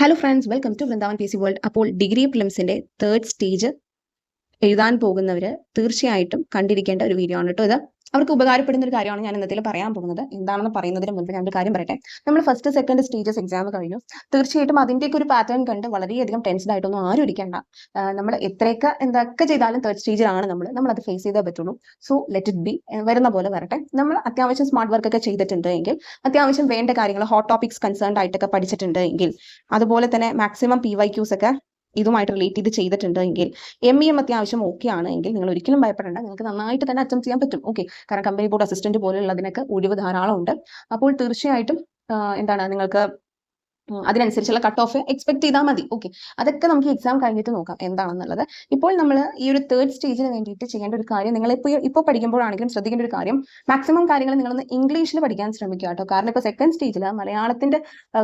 Hello friends, welcome to Vrindavan P C world. അപ്പോൾ degree പ്രിലിംസിന്റെ third stage എഴുതാൻ പോകുന്നവർ തീർച്ചയായിട്ടും കണ്ടിരിക്കേണ്ട ഒരു വീഡിയോ ആണ് കേട്ടോ ഇത്. അവർക്ക് ഉപകാരപ്പെടുന്ന ഒരു കാര്യമാണ് ഞാൻ ഇന്നത്തിൽ പറയാൻ പോകുന്നത്. എന്താണെന്ന് പറയുന്നതിന് മുൻപ് ഞാൻ ഒരു കാര്യം പറയട്ടെ. നമ്മൾ ഫസ്റ്റ് സെക്കൻഡ് സ്റ്റേജസ് എക്സാം കഴിഞ്ഞു. തീർച്ചയായിട്ടും അതിൻ്റെയൊക്കെ ഒരു പാറ്റേൺ കണ്ട് വളരെയധികം ടെൻസ്ഡ് ആയിട്ടൊന്നും ആരും ഇരിക്കേണ്ട. നമ്മൾ എന്തൊക്കെ ചെയ്താലും തേർഡ് സ്റ്റേജിലാണ് നമ്മൾ അത് ഫേസ് ചെയ്തേ പറ്റുള്ളൂ. സോ ലെറ്റ് ഇറ്റ് ബി, വരുന്ന പോലെ വരട്ടെ. നമ്മൾ അത്യാവശ്യം സ്മാർട്ട് വർക്ക് ഒക്കെ ചെയ്തിട്ടുണ്ട് എങ്കിൽ, അത്യാവശ്യം വേണ്ട കാര്യങ്ങൾ ഹോട്ട് ടോപ്പിക്സ് കൺസേൺഡ് ആയിട്ടൊക്കെ പഠിച്ചിട്ടുണ്ട് എങ്കിൽ, അതുപോലെ തന്നെ മാക്സിമം PYQs ഒക്കെ ഇതുമായിട്ട് റിലേറ്റ് ചെയ്തിട്ടുണ്ട് എങ്കിൽ, MEM അത്യാവശ്യം ഓക്കെ ആണ് എങ്കിൽ നിങ്ങൾ ഒരിക്കലും ഭയപ്പെടേണ്ട. നിങ്ങൾക്ക് നന്നായിട്ട് തന്നെ അറ്റംപ്റ്റ് ചെയ്യാൻ പറ്റും. ഓക്കെ, കാരണം കമ്പനി ബോർഡ് അസിസ്റ്റന്റ് പോലുള്ളതിനൊക്കെ ഒഴിവ് ധാരാളം ഉണ്ട്. അപ്പോൾ തീർച്ചയായിട്ടും നിങ്ങൾക്ക് അതിനനുസരിച്ചുള്ള കട്ട് ഓഫ് എക്സ്പെക്ട് ചെയ്താൽ മതി. ഓക്കെ, അതൊക്കെ നമുക്ക് എക്സാം കഴിഞ്ഞിട്ട് നോക്കാം എന്താണെന്നുള്ളത്. ഇപ്പോൾ നമ്മൾ ഈ ഒരു തേർഡ് സ്റ്റേജിന് വേണ്ടിയിട്ട് ചെയ്യേണ്ട ഒരു കാര്യം, നിങ്ങൾ ഇപ്പോൾ പഠിക്കുമ്പോഴാണെങ്കിലും ശ്രദ്ധിക്കേണ്ട ഒരു കാര്യം, മാക്സിമം കാര്യങ്ങൾ നിങ്ങളൊന്ന് ഇംഗ്ലീഷിൽ പഠിക്കാൻ ശ്രമിക്കുക കേട്ടോ. കാരണം ഇപ്പോൾ സെക്കൻഡ് സ്റ്റേജിൽ മലയാളത്തിന്റെ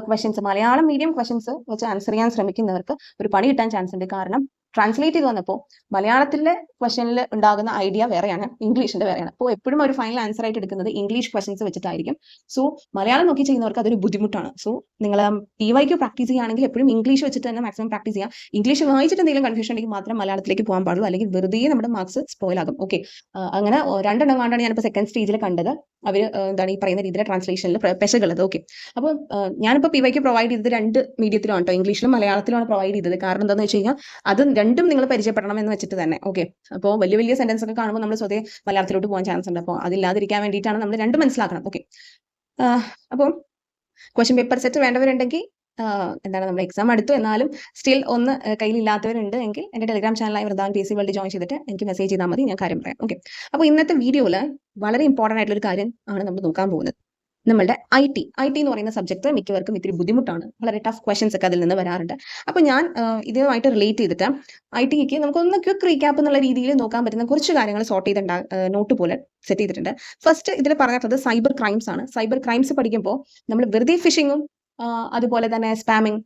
ക്വസ്റ്റ്യൻസ്, മലയാളം മീഡിയം ക്വസ്റ്റ്യൻസ് വെച്ച് ആൻസർ ചെയ്യാൻ ശ്രമിക്കുന്നവർക്ക് ഒരു പണി കിട്ടാൻ ചാൻസ് ഉണ്ട്. കാരണം ട്രാൻസ്ലേറ്റ് ചെയ്ത് വന്നപ്പോൾ മലയാളത്തിലെ ക്വസ്റ്റ്യനിൽ ഉണ്ടാകുന്ന ഐഡിയ വേറെയാണ്, ഇംഗ്ലീഷിന്റെ വേറെയാണ്. അപ്പോൾ എപ്പോഴും ഒരു ഫൈനൽ ആൻസർ ആയിട്ട് എടുക്കുന്നത് ഇംഗ്ലീഷ് ക്വസ്റ്റ്യൻസ് വെച്ചിട്ടായിരിക്കും. സോ മലയാളം നോക്കി ചെയ്യുന്നവർക്ക് അതൊരു ബുദ്ധിമുട്ടാണ്. സോ നിങ്ങൾ PYQ പ്രാക്ടീസ് ചെയ്യുകയാണെങ്കിൽ എപ്പോഴും ഇംഗ്ലീഷ് വെച്ചിട്ട് തന്നെ മാക്സിമം പ്രാക്ടീസ് ചെയ്യാം. ഇംഗ്ലീഷ് വായിച്ചിട്ട് എന്തെങ്കിലും കൺഫ്യൂഷൻ ഉണ്ടെങ്കിൽ മാത്രം മലയാളത്തിലേക്ക് പോകാൻ പാടുള്ളൂ, അല്ലെങ്കിൽ വെറുതെ നമ്മുടെ മാർക്സ് സ്പോയിൽ ആകും. ഓക്കെ, അങ്ങനെ രണ്ടെണ്ണം കൊണ്ടാണ് ഞാനിപ്പോൾ സെക്കൻഡ് സ്റ്റേജിൽ കണ്ടത്. അവർ ഈ പറയുന്ന രീതിയിൽ ട്രാൻസ്ലേഷനിൽ പെശകുള്ളത്. ഓക്കെ, അപ്പോൾ ഞാനിപ്പോൾ PYQ പ്രൊവൈഡ് ചെയ്തത് രണ്ട് മീഡിയത്തിലാണ് കേട്ടോ, ഇംഗ്ലീഷിലും മലയാളത്തിലുമാണ് പ്രൊവൈഡ് ചെയ്തത്. കാരണം എന്താണെന്ന് വെച്ച് കഴിഞ്ഞാൽ അത് രണ്ടും നിങ്ങൾ പരിചയപ്പെടണം എന്ന് വെച്ചിട്ട് തന്നെ. ഓക്കെ, അപ്പോൾ വലിയ വലിയ സെന്റൻസ് ഒക്കെ കാണുമ്പോൾ നമ്മൾ സ്വതേ മലയാളത്തിലോട്ട് പോകാൻ ചാൻസ് ഉണ്ട്. അപ്പോൾ അതില്ലാതിരിക്കാൻ വേണ്ടിയിട്ടാണ് നമ്മൾ രണ്ടും മനസ്സിലാക്കണം. ഓക്കെ, അപ്പോൾ ക്വസ്റ്റ്യൻ പേപ്പർ സെറ്റ് വേണ്ടവരുണ്ടെങ്കിൽ നമ്മൾ എക്സാം അടുത്തു എന്നാലും സ്റ്റിൽ ഒന്ന് കയ്യിലില്ലാത്തവരുണ്ട് എങ്കിൽ എൻ്റെ ടെലിഗ്രാം ചാനലായി വൃന്ദാവൻ PC വേൾഡ് ജോയിൻ ചെയ്തിട്ട് എനിക്ക് മെസ്സേജ് ചെയ്താൽ മതി, ഞാൻ കാര്യം പറയാം. ഓക്കെ, അപ്പോൾ ഇന്നത്തെ വീഡിയോയിൽ വളരെ ഇമ്പോർട്ടൻ്റ് ആയിട്ടുള്ള ഒരു കാര്യം ആണ് നമ്മൾ നോക്കാൻ പോകുന്നത്. നമ്മളുടെ IT എന്ന് പറയുന്ന സബ്ജക്ട് മിക്കവർക്കും ഇത്തിരി ബുദ്ധിമുട്ടാണ്. വളരെ ടഫ് ക്വസ്റ്റ്യൻസ് ഒക്കെ അതിൽ നിന്ന് വരാറുണ്ട്. അപ്പോൾ ഞാൻ ഇതുമായിട്ട് റിലേറ്റ് ചെയ്തിട്ട് ITക്ക് നമുക്കൊന്ന് ക്വിക്ക് റീക്യാപ്പ് എന്നുള്ള രീതിയിൽ നോക്കാൻ പറ്റുന്ന കുറച്ച് കാര്യങ്ങൾ സോർട്ട് ചെയ്തിട്ട് നോട്ട് പോലെ സെറ്റ് ചെയ്തിട്ടുണ്ട്. ഫസ്റ്റ് ഇതിൽ പറഞ്ഞിട്ടുള്ളത് സൈബർ ക്രൈംസ് ആണ്. സൈബർ ക്രൈംസ് പഠിക്കുമ്പോൾ നമ്മൾ വെറുതെ ഫിഷിങ്ങും അതുപോലെ തന്നെ സ്പാമിങ്,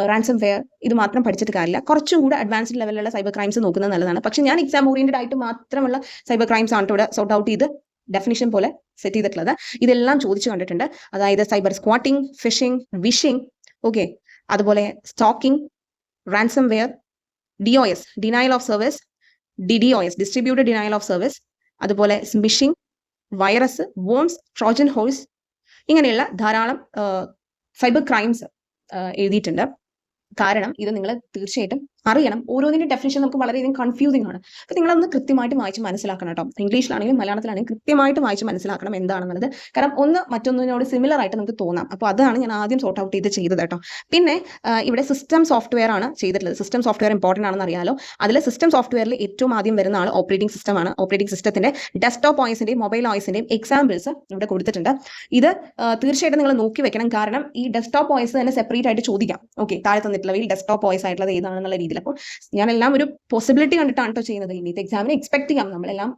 റാൻസം വെയർ ഇത് മാത്രം പഠിച്ചിട്ട് കാര്യമില്ല. കുറച്ചും കൂടെ അഡ്വാൻസ്ഡ് ലെവലിലുള്ള സൈബർ ക്രൈംസ് നോക്കുന്നത് നല്ലതാണ്. പക്ഷെ ഞാൻ എക്സാം ഓറിയന്റഡ് ആയിട്ട് മാത്രമുള്ള സൈബർ ക്രൈംസ് ആണ് ഇവിടെ സോർട്ട് ഔട്ട് ചെയ്ത് ഡെഫിനിഷൻ പോലെ സെറ്റ് ചെയ്തിട്ടുള്ളത്. ഇതെല്ലാം ചോദിച്ചു കണ്ടിട്ടുണ്ട്. അതായത് cyber squatting, phishing, vishing, okay, അതുപോലെ stalking, ransomware, DOS denial of service, DDoS distributed denial of service, അതുപോലെ smishing, virus, worms, trojan horse, ഇങ്ങനെയുള്ള ധാരാളം സൈബർ ക്രൈംസ് എഴുതിയിട്ടുണ്ട്. കാരണം ഇത് നിങ്ങൾ തീർച്ചയായിട്ടും അറിയണം. ഓരോന്നിന്റെ ഡെഫിനിഷൻ നമുക്ക് വളരെയധികം കൺഫ്യൂസിംഗ് ആണ്. അപ്പോൾ നിങ്ങളൊന്ന് കൃത്യമായിട്ട് വായിച്ച് മനസ്സിലാക്കണം കേട്ടോ. ഇംഗ്ലീഷിലാണെങ്കിലും മലയാളത്തിലാണെങ്കിലും കൃത്യമായിട്ട് വായിച്ച് മനസ്സിലാക്കണം എന്താണെന്നുള്ളത്. കാരണം ഒന്ന് മറ്റൊന്നിനോട് സിമിലർ ആയിട്ട് നമുക്ക് തോന്നാം. അപ്പോൾ അതാണ് ഞാൻ ആദ്യം സോർട്ട് ഔട്ട് ചെയ്തത് കേട്ടോ. പിന്നെ ഇവിടെ സിസ്റ്റം സോഫ്റ്റ്വെയർ ആണ് ചെയ്തിട്ടുള്ളത്. സിസ്റ്റം സോഫ്റ്റ്വെയർ ഇമ്പോർട്ടൻ്റ് ആണെന്ന് അറിയാലോ. അതിൽ സിസ്റ്റം സോഫ്റ്റ്വെയറിൽ ഏറ്റവും ആദ്യം വരുന്ന ആൾ ഓപ്പറേറ്റിംഗ് സിസ്റ്റം ആണ്. ഓപ്പറേറ്റിംഗ് സിസ്റ്റത്തിന്റെ ഡെസ്ക്ടോപ്പ് OSന്റെയും മൊബൈൽ OSന്റെയും എക്സാമ്പിൾസ് ഇവിടെ കൊടുത്തിട്ടുണ്ട്. ഇത് തീർച്ചയായിട്ടും നിങ്ങൾ നോക്കി വെക്കണം. കാരണം ഈ ഡെസ്ക്ടോപ്പ് OS തന്നെ സെപ്പറേറ്റ് ആയിട്ട് ചോദിക്കാം. ഓക്കെ, താഴെ തന്നിട്ടുള്ളവയിൽ ഡെസ്ക്ടോപ്പ് OS ആയിട്ടുള്ളത് ഏതാണെന്നുള്ള രീതിയിൽ. അപ്പോൾ ഞാനെല്ലാം ഒരു പോസിബിലിറ്റി കണ്ടിട്ടാണ് കേട്ടോ ചെയ്യുന്നത്. ഇനി എക്സാമിന് എക്സ്പെക്ട് ചെയ്യാം. നമ്മളെല്ലാം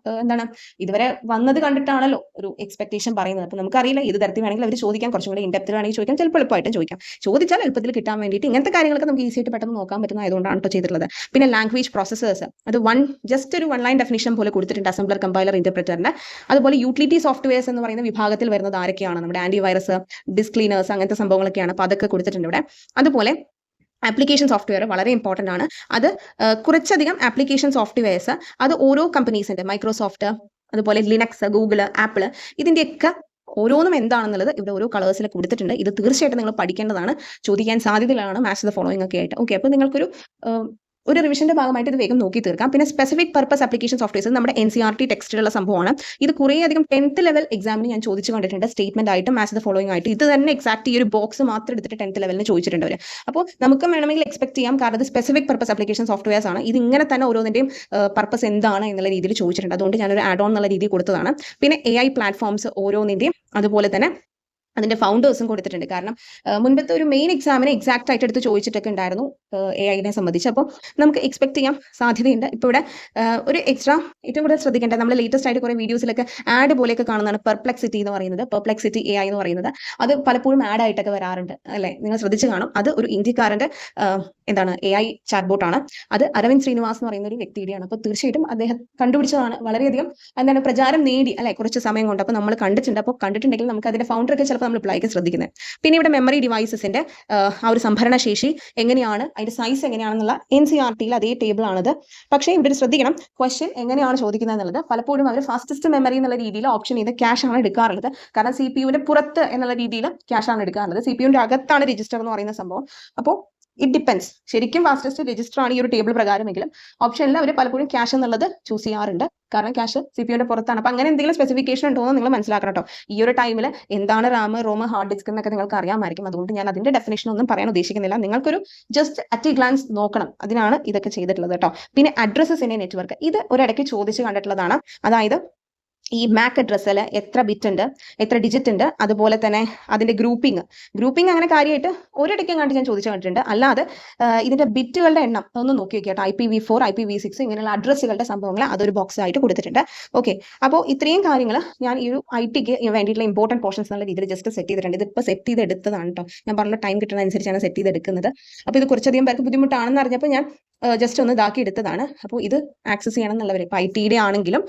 ഇതുവരെ വന്നത് കണ്ടിട്ടാണല്ലോ ഒരു എക്സ്പെക്ടേഷൻ പറയുന്നത്. അപ്പോൾ നമുക്കറിയില്ല ഏത് തരത്തിൽ വേണമെങ്കിൽ അവർ ചോദിക്കാം. കുറച്ചും കൂടി ഇൻഡെപ്തിൽ വേണമെങ്കിൽ ചോദിക്കാം, ചിലപ്പോൾ എളുപ്പമായിട്ടും ചോദിക്കാം. ചോദിച്ചാൽ എളുപ്പത്തിൽ കിട്ടാൻ വേണ്ടിയിട്ട് ഇങ്ങനത്തെ കാര്യങ്ങളൊക്കെ നമുക്ക് ഈസി ആയിട്ട് പെട്ടെന്ന് നോക്കാൻ പറ്റുന്നതായതുകൊണ്ടാണ് കേട്ടോ ചെയ്തിട്ടുള്ളത്. പിന്നെ ലാംഗ്വേജ് പ്രോസസ്സേഴ്സ്, അത് ജസ്റ്റ് ഒരു 1 ലൈൻ ഡെഫിനിഷൻ പോലെ കൊടുത്തിട്ടുണ്ട്. അസംബ്ലർ, കമ്പൈലർ, ഇന്റർപ്രറ്ററിന്റെ. അതുപോലെ യൂട്ടിലിറ്റി സോഫ്റ്റ്വെയർസ് എന്ന് പറയുന്ന വിഭാഗത്തിൽ വരുന്നത് ആരൊക്കെയാണ്? നമ്മുടെ ആന്റിവൈറസ്, ഡിസ്ക് ക്ലീനേഴ്സ്, അങ്ങനത്തെ സംഭവങ്ങളൊക്കെയാണ്. അപ്പോൾ അതൊക്കെ കൊടുത്തിട്ടുണ്ട് ഇവിടെ. അതുപോലെ ആപ്ലിക്കേഷൻ സോഫ്റ്റ്വെയർ വളരെ ഇമ്പോർട്ടൻ്റ് ആണ്. അത് കുറച്ചധികം ആപ്ലിക്കേഷൻ സോഫ്റ്റ്വെയർസ് അത് ഓരോ കമ്പനീസിന്റെ, മൈക്രോസോഫ്റ്റ്, അതുപോലെ ലിനക്സ്, ഗൂഗിൾ, ആപ്പിൾ, ഇതിൻ്റെയൊക്കെ ഓരോന്നും എന്താണെന്നുള്ളത് ഇവിടെ ഓരോ കളേഴ്സിൽ കൊടുത്തിട്ടുണ്ട്. ഇത് തീർച്ചയായിട്ടും നിങ്ങൾ പഠിക്കേണ്ടതാണ്. ചോദിക്കാൻ സാധ്യതയിലാണ് മാച്ച് ദ ഫോളോയിങ് ഒക്കെ ആയിട്ട്. ഓക്കെ, അപ്പോൾ നിങ്ങൾക്കൊരു റിവിഷന്റെ ഭാഗമായിട്ട് ഇത് വേഗം നോക്കി തീർക്കാം. പിന്നെ സ്പെസിഫിക് പർപ്പസ് ആപ്ലിക്കേഷൻ സോഫ്റ്റ്വെയർസ് നമ്മുടെ NCERT ടെക്സ്റ്റിലുള്ള സംഭവമാണ്. ഇത് കുറേ അധികം 10th ലെവൽ എക്സാമിന് ഞാൻ ചോദിച്ചു കണ്ടിട്ടുണ്ട്. സ്റ്റേറ്റ്മെന്റ് ആയിട്ട് മാച്ച് ദ ഫോളോയിങ് ആയിട്ട് ഇത് തന്നെ എക്സാക്ട് ഈ ഒരു ബോക്സ് മാത്രം എടുത്തിട്ട് 10th ലെവലിന് ചോദിച്ചിട്ടുണ്ട് അവർ. അപ്പോൾ നമുക്കും വേണമെങ്കിൽ എക്സ്പെക്ട് ചെയ്യാം. കാരണം ഇത് സ്പെസിഫിക് പർപ്പസ് ആപ്ലിക്കേഷൻ സോഫ്റ്റ്വെയർസ് ആണ്. ഇത് ഇങ്ങനെ തന്നെ ഓരോന്നിന്റെയും പർപ്പസ് എന്താണ് എന്നുള്ള രീതിയിൽ ചോദിച്ചിട്ടുണ്ട്. അതുകൊണ്ട് ഞാനൊരു ആഡ് ഓൺ എന്നുള്ള രീതിയിൽ കൊടുത്തതാണ്. പിന്നെ AI പ്ലാറ്റ്ഫോംസ് ഓരോന്നിന്റെയും, അതുപോലെ തന്നെ അതിന്റെ ഫൗണ്ടേഴ്സും കൊടുത്തിട്ടുണ്ട്. കാരണം മുൻപത്തെ ഒരു മെയിൻ എക്സാമിന് എക്സാക്ട് ആയിട്ട് എടുത്ത് ചോദിച്ചിട്ടൊക്കെ ഉണ്ടായിരുന്നു AI സംബന്ധിച്ച്. അപ്പോൾ നമുക്ക് എക്സ്പെക്ട് ചെയ്യാൻ സാധ്യതയുണ്ട്. ഇപ്പോൾ ഇവിടെ ഒരു എക്സ്ട്രാ ഏറ്റവും കൂടുതൽ ശ്രദ്ധിക്കേണ്ടത്, നമ്മൾ ലേറ്റസ്റ്റ് ആയിട്ട് കുറേ വീഡിയോസിലൊക്കെ ആഡ് പോലെയൊക്കെ കാണുന്നതാണ് പെർപ്ലെക്സിറ്റി എന്ന് പറയുന്നത്. പെർപ്ലെക്സിറ്റി AI എന്ന് പറയുന്നത് അത് പലപ്പോഴും ആഡ് ആയിട്ടൊക്കെ വരാറുണ്ട് അല്ലേ? നിങ്ങൾ ശ്രദ്ധിച്ച് കാണും. അത് ഒരു ഇന്ത്യക്കാരൻ്റെ എന്താണ് AI ചാറ്റ് ബോട്ടാണ്. അത് അരവിന്ദ് ശ്രീനിവാസ് എന്ന് പറയുന്ന ഒരു വ്യക്തിയുടെയാണ്. അപ്പോൾ തീർച്ചയായിട്ടും അദ്ദേഹം കണ്ടുപിടിച്ചതാണ്. വളരെയധികം എന്താണ് പ്രചാരം നേടി അല്ലെ കുറച്ച് സമയം കൊണ്ട്. അപ്പോൾ നമ്മൾ കണ്ടിട്ടുണ്ട്. അപ്പോൾ കണ്ടിട്ടുണ്ടെങ്കിൽ നമുക്ക് അതിന്റെ ഫൗണ്ടറൊക്കെ ചിലപ്പോൾ നമ്മൾ ഇപ്പോഴായിരിക്കും ശ്രദ്ധിക്കുന്നത്. പിന്നെ ഇവിടെ മെമ്മറി ഡിവൈസസിന്റെ ആ ഒരു സംഭരണ ശേഷി എങ്ങനെയാണ്, അതിന്റെ സൈസ് എങ്ങനെയാണെന്നുള്ള NCERT-യിൽ അതേ ടേബിൾ ആണത്. പക്ഷേ ഇവിടെ ഒരു ശ്രദ്ധിക്കണം, ക്വസ്റ്റ്യൻ എങ്ങനെയാണ് ചോദിക്കുന്നത് എന്നുള്ളത് പലപ്പോഴും അവർ ഫാസ്റ്റസ്റ്റ് മെമ്മറി എന്നുള്ള രീതിയിൽ ഓപ്ഷൻ ചെയ്ത് ക്യാഷ് ആണ് എടുക്കാറുള്ളത്. കാരണം CPU-ന്റെ പുറത്ത് എന്നുള്ള രീതിയിൽ ക്യാഷ് ആണ് എടുക്കാറുള്ളത്. CPU-ന്റെ അകത്താണ് രജിസ്റ്റർ എന്ന് പറയുന്ന സംഭവം. അപ്പോൾ ഇറ്റ് ഡിപ്പെൻസ്. ശരിക്കും ഫാസ്റ്റസ്റ്റ് രജിസ്റ്റർ ആണ് ഈ ഒരു ടേബിൾ പ്രകാരമെങ്കിലും ഓപ്ഷനിൽ അവർ പലപ്പോഴും ക്യാഷ് എന്നുള്ളത് ചൂസ് ചെയ്യാറുണ്ട്. കാരണം ക്യാഷ് CPU-ന്റെ പുറത്താണ്. അപ്പോൾ അങ്ങനെ എന്തെങ്കിലും സ്പെസിഫിക്കേഷൻ ഉണ്ടോ എന്ന് നിങ്ങൾ മനസ്സിലാക്കണം കേട്ടോ. ഈ ഒരു ടൈമിൽ എന്താണ് RAM, ROM, ഹാർഡ് ഡിസ്ക് എന്നൊക്കെ നിങ്ങൾക്ക് അറിയാമായിരിക്കും. അതുകൊണ്ട് ഞാൻ അതിന്റെ ഡെഫിനേഷൻ ഒന്നും പറയാൻ ഉദ്ദേശിക്കുന്നില്ല. നിങ്ങൾക്കൊരു ജസ്റ്റ് അറ്റ് എ ഗ്ലാൻസ് നോക്കണം. അതിനാണ് ഇതൊക്കെ ചെയ്തിട്ടുള്ളത് കേട്ടോ. പിന്നെ അഡ്രസ്സസ് ഇൻ എ നെറ്റ്വർക്ക്, ഇത് ഒരിടയ്ക്ക് ചോദിച്ച് കണ്ടിട്ടുള്ളതാണ്. അതായത് ഈ MAC അഡ്രസ്സിൽ എത്ര ബിറ്റ് ഉണ്ട്, എത്ര ഡിജിറ്റ് ഉണ്ട്, അതുപോലെ തന്നെ അതിന്റെ ഗ്രൂപ്പിംഗ് അങ്ങനെ കാര്യമായിട്ട് ഒരിടയ്ക്കും കണ്ട് ഞാൻ ചോദിച്ചു കണ്ടിട്ടുണ്ട്. അല്ലാതെ ഇതിന്റെ ബിറ്റുകളുടെ എണ്ണം ഒന്ന് നോക്കി വെക്കുക കേട്ടോ. IPv4, IPv6 ഇങ്ങനെയുള്ള അഡ്രസ്സുകളുടെ സംഭവങ്ങൾ അതൊരു ബോക്സ് ആയിട്ട് കൊടുത്തിട്ടുണ്ട്. ഓക്കെ, അപ്പോൾ ഇത്രയും കാര്യങ്ങൾ ഞാൻ ഈ ഒരു IT-ക്ക് വേണ്ടിയിട്ടുള്ള ഇമ്പോർട്ടൻറ്റ് പോർഷൻസ് എന്നുള്ള രീതിയിൽ ജസ്റ്റ് സെറ്റ് ചെയ്തിട്ടുണ്ട്. ഇതിപ്പോൾ സെറ്റ് ചെയ്ത് എടുത്തതാണ് കേട്ടോ. ഞാൻ പറഞ്ഞ ടൈം കിട്ടുന്ന അനുസരിച്ചാണ് സെറ്റ് ചെയ്തെടുക്കുന്നത്. അപ്പോൾ ഇത് കുറച്ചധികം പേർക്ക് ബുദ്ധിമുട്ടാണെന്ന് അറിഞ്ഞപ്പോൾ ഞാൻ ജസ്റ്റ് ഒന്ന് ഇതാക്കി എടുത്തതാണ്. അപ്പോൾ ഇത് ആക്സസ് ചെയ്യണം എന്നുള്ളവർ ഇപ്പോൾ IT-യുടെ ആണെങ്കിലും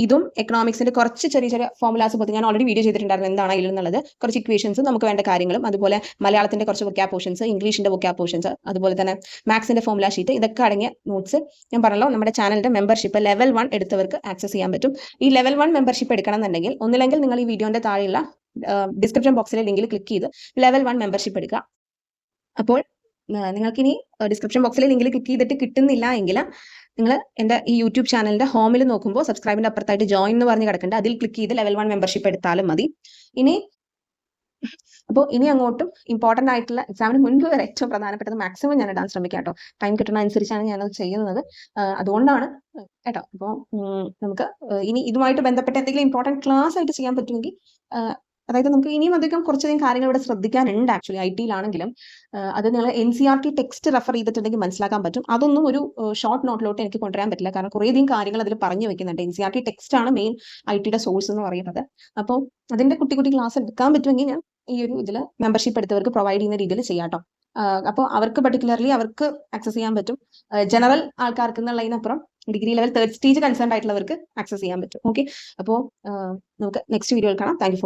ഇതും എക്കണോമിക്സിന്റെ കുറച്ച് ചെറിയ ചെറിയ ഫോർമുലാസ് പോലെ ഞാൻ ഓൾറെഡി വീഡിയോ ചെയ്തിട്ടുണ്ടായിരുന്നു എന്താണ് ഇതിലെന്നുള്ളത്. കുറച്ച് ഇക്വേഷൻസ്, നമുക്ക് വേണ്ട കാര്യങ്ങളും, അതുപോലെ മലയാളത്തിന്റെ കുറച്ച് വൊക്കാബ് പോർഷൻസ്, ഇംഗ്ലീഷിന്റെ വൊക്കാബ് പോർഷൻസ്, അതുപോലെ തന്നെ മാത്സിന്റെ ഫോർമുല ഷീറ്റ്, ഇതൊക്കെ അടങ്ങിയ നോട്ട്സ് ഞാൻ പറഞ്ഞല്ലോ. നമ്മുടെ ചാനലിന്റെ മെമ്പർഷിപ്പ് ലെവൽ 1 എടുത്തവർക്ക് ആക്സസ് ചെയ്യാൻ പറ്റും. ഈ ലെവൽ 1 മെമ്പർഷിപ്പ് എടുക്കണം എന്നുണ്ടെങ്കിൽ ഒന്നില്ലെങ്കിൽ നിങ്ങൾ ഈ വീഡിയോന്റെ താഴെയുള്ള ഡിസ്ക്രിപ്ഷൻ ബോക്സിലെ ലിങ്കിൽ ക്ലിക്ക് ചെയ്ത് ലെവൽ 1 മെമ്പർഷിപ്പ് എടുക്കുക. അപ്പോൾ നിങ്ങൾക്കിനി ഡിസ്ക്രിപ്ഷൻ ബോക്സിലെ ലിങ്കിൽ ക്ലിക്ക് ചെയ്തിട്ട് കിട്ടുന്നില്ല എങ്കിൽ നിങ്ങൾ എൻ്റെ ഈ യൂട്യൂബ് ചാനലിന്റെ ഹോമിൽ നോക്കുമ്പോൾ സബ്സ്ക്രൈബിന്റെ അപ്പുറത്തായിട്ട് ജോയിൻ എന്ന് പറഞ്ഞ് കിടക്കുന്നുണ്ട്. അതിൽ ക്ലിക്ക് ചെയ്ത് ലെവൽ 1 മെമ്പർഷിപ്പ് എടുത്താലും മതി. അപ്പോൾ ഇനി അങ്ങോട്ടും ഇമ്പോർട്ടൻ്റ് ആയിട്ടുള്ള എക്സാമിന് മുൻപ് വരെ ഏറ്റവും പ്രധാനപ്പെട്ടത് മാക്സിമം ഞാൻ ഇടാൻ ശ്രമിക്കാം കേട്ടോ. ടൈം കിട്ടുന്ന അനുസരിച്ചാണ് ഞാനത് ചെയ്യുന്നത്. അതുകൊണ്ടാണ് കേട്ടോ. അപ്പോൾ നമുക്ക് ഇനി ഇതുമായിട്ട് ബന്ധപ്പെട്ട എന്തെങ്കിലും ഇമ്പോർട്ടൻറ്റ് ക്ലാസ് ആയിട്ട് ചെയ്യാൻ പറ്റുമെങ്കിൽ, അതായത് നമുക്ക് ഇനിയും അധികം കുറച്ചധികം കാര്യങ്ങൾ ഇവിടെ ശ്രദ്ധിക്കാനുണ്ട്. ആക്ച്വലി IT-യിലാണെങ്കിലും അത് നിങ്ങൾ NCERT ടെക്സ്റ്റ് റെഫർ ചെയ്തിട്ടുണ്ടെങ്കിൽ മനസ്സിലാക്കാൻ പറ്റും. അതൊന്നും ഒരു ഷോർട്ട് നോട്ടിലോട്ട് എനിക്ക് കൊണ്ടുവരാൻ പറ്റില്ല. കാരണം കുറേയധികം കാര്യങ്ങൾ അതിൽ പറഞ്ഞു വെക്കുന്നുണ്ട്. NCERT ടെക്സ്റ്റ് ആണ് മെയിൻ IT-യുടെ സോഴ്സ് എന്ന് പറയുന്നത്. അപ്പോൾ അതിന്റെ കുട്ടി ക്ലാസ് എടുക്കാൻ പറ്റുമെങ്കിൽ ഞാൻ ഈ ഒരു ഇതിൽ മെമ്പർഷിപ്പ് എടുത്തവർക്ക് പ്രൊവൈഡ് ചെയ്യുന്ന രീതിയിൽ ചെയ്യാം കേട്ടോ. അപ്പോൾ അവർക്ക് പർട്ടിക്കുലർലി അവർക്ക് ആക്സസ് ചെയ്യാൻ പറ്റും. ജനറൽ ആൾക്കാർക്ക് എന്നുള്ളതിനപ്പുറം degree level 3rd stage concern ആയിട്ടുള്ളവർക്ക് ആക്സസ് ചെയ്യാൻ പറ്റും. ഓക്കെ, അപ്പോൾ നമുക്ക് നെക്സ്റ്റ് വീഡിയോയിൽ കാണാം. Thank you for